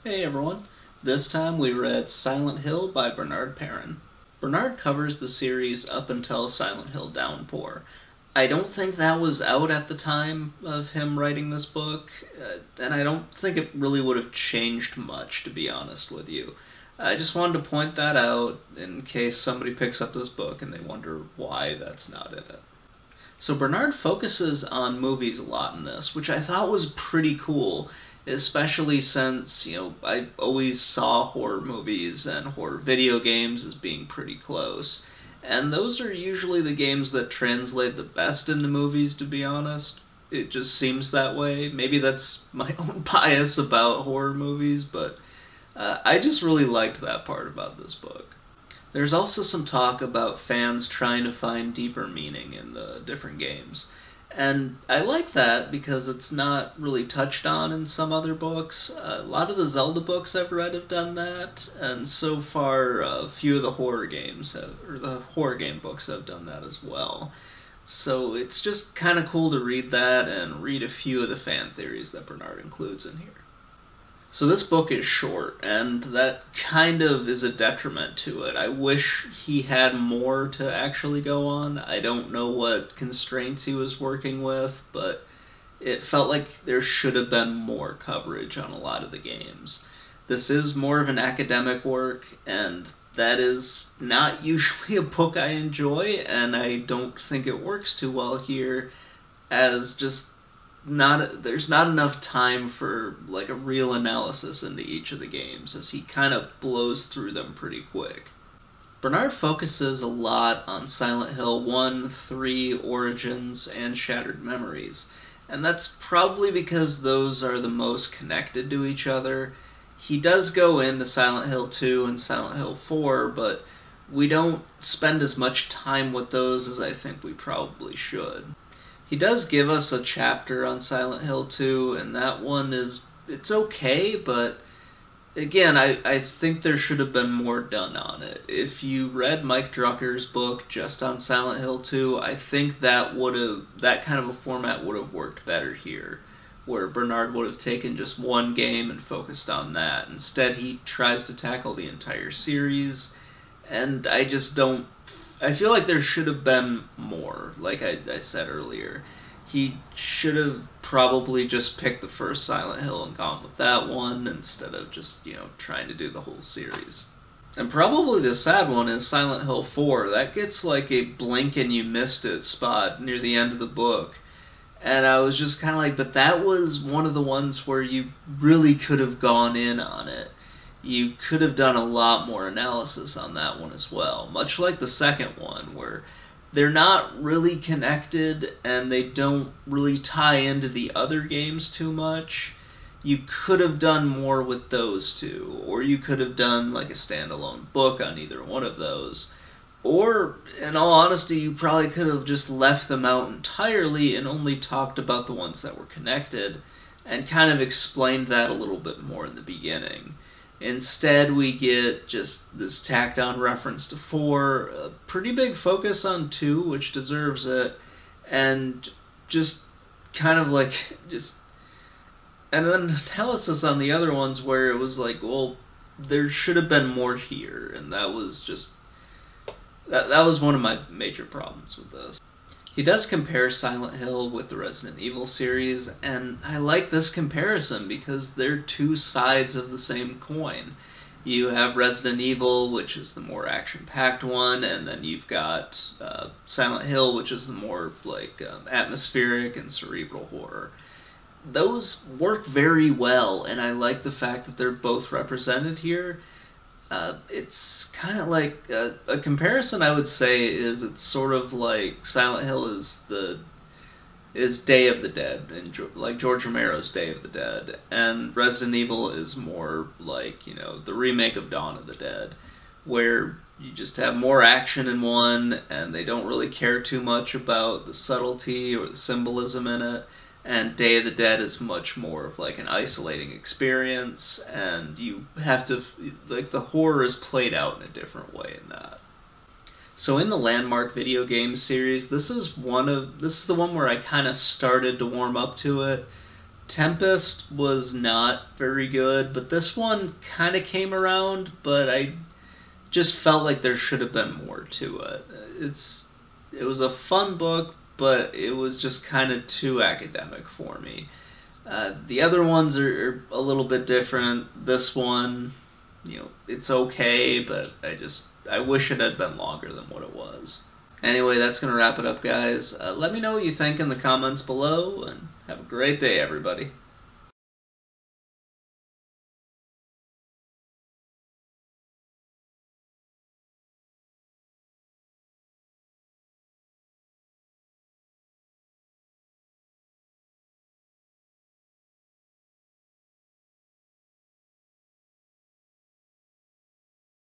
Hey everyone, this time we read Silent Hill by Bernard Perron. Bernard covers the series up until Silent Hill Downpour. I don't think that was out at the time of him writing this book, and I don't think it really would have changed much, to be honest with you. I just wanted to point that out in case somebody picks up this book and they wonder why that's not in it. So Bernard focuses on movies a lot in this, which I thought was pretty cool, especially since, I always saw horror movies and horror video games as being pretty close. And those are usually the games that translate the best into movies, to be honest. It just seems that way. Maybe that's my own bias about horror movies, but I just really liked that part about this book. There's also some talk about fans trying to find deeper meaning in the different games. And I like that because it's not really touched on in some other books. A lot of the Zelda books I've read have done that, and so far a few of the horror games or the horror game books have done that as well. So it's just kind of cool to read that and read a few of the fan theories that Bernard includes in here. So this book is short, and that kind of is a detriment to it. I wish he had more to actually go on. I don't know what constraints he was working with, but it felt like there should have been more coverage on a lot of the games. This is more of an academic work, and that is not usually a book I enjoy, and I don't think it works too well here as just there's not enough time for like a real analysis into each of the games, as he kind of blows through them pretty quick. Bernard focuses a lot on Silent Hill 1, 3, Origins, and Shattered Memories, and that's probably because those are the most connected to each other. He does go into Silent Hill 2 and Silent Hill 4, but we don't spend as much time with those as I think we probably should. He does give us a chapter on Silent Hill 2, and that one it's okay, but again, I think there should have been more done on it. If you read Mike Drucker's book just on Silent Hill 2, I think that kind of a format would have worked better here, where Bernard would have taken just one game and focused on that. Instead, he tries to tackle the entire series, and I feel like there should have been more, like I said earlier. He should have probably just picked the first Silent Hill and gone with that one instead of just, trying to do the whole series. And probably the sad one is Silent Hill 4. That gets like a blink and you missed it spot near the end of the book. And I was just kind of like, but that was one of the ones where you really could have gone in on it. You could have done a lot more analysis on that one as well, much like the second one, where they're not really connected and they don't really tie into the other games too much. You could have done more with those two, or you could have done like a standalone book on either one of those. Or, in all honesty, you probably could have just left them out entirely and only talked about the ones that were connected, and kind of explained that a little bit more in the beginning. Instead, we get just this tacked-on reference to 4, a pretty big focus on 2, which deserves it, and just kind of like, and then analysis on the other ones where it was like, well, there should have been more here, and that was just, that was one of my major problems with this. He does compare Silent Hill with the Resident Evil series, and I like this comparison because they're two sides of the same coin. You have Resident Evil, which is the more action-packed one, and then you've got Silent Hill, which is the more like atmospheric and cerebral horror. Those work very well, and I like the fact that they're both represented here. It's kind of like a comparison I would say is it's sort of like Silent Hill is Day of the Dead, and like George Romero's Day of the Dead, and Resident Evil is more like, the remake of Dawn of the Dead, where you just have more action in one and they don't really care too much about the subtlety or the symbolism in it. And Day of the Dead is much more of like an isolating experience, and you have to, like, the horror is played out in a different way in that. So in the Landmark video game series, this is the one where I kind of started to warm up to it. Tempest was not very good, but this one kind of came around, but I just felt like there should have been more to it. It was a fun book, but it was just kind of too academic for me. The other ones are a little bit different. This one, it's okay, but I wish it had been longer than what it was. Anyway, that's going to wrap it up, guys. Let me know what you think in the comments below, and have a great day, everybody.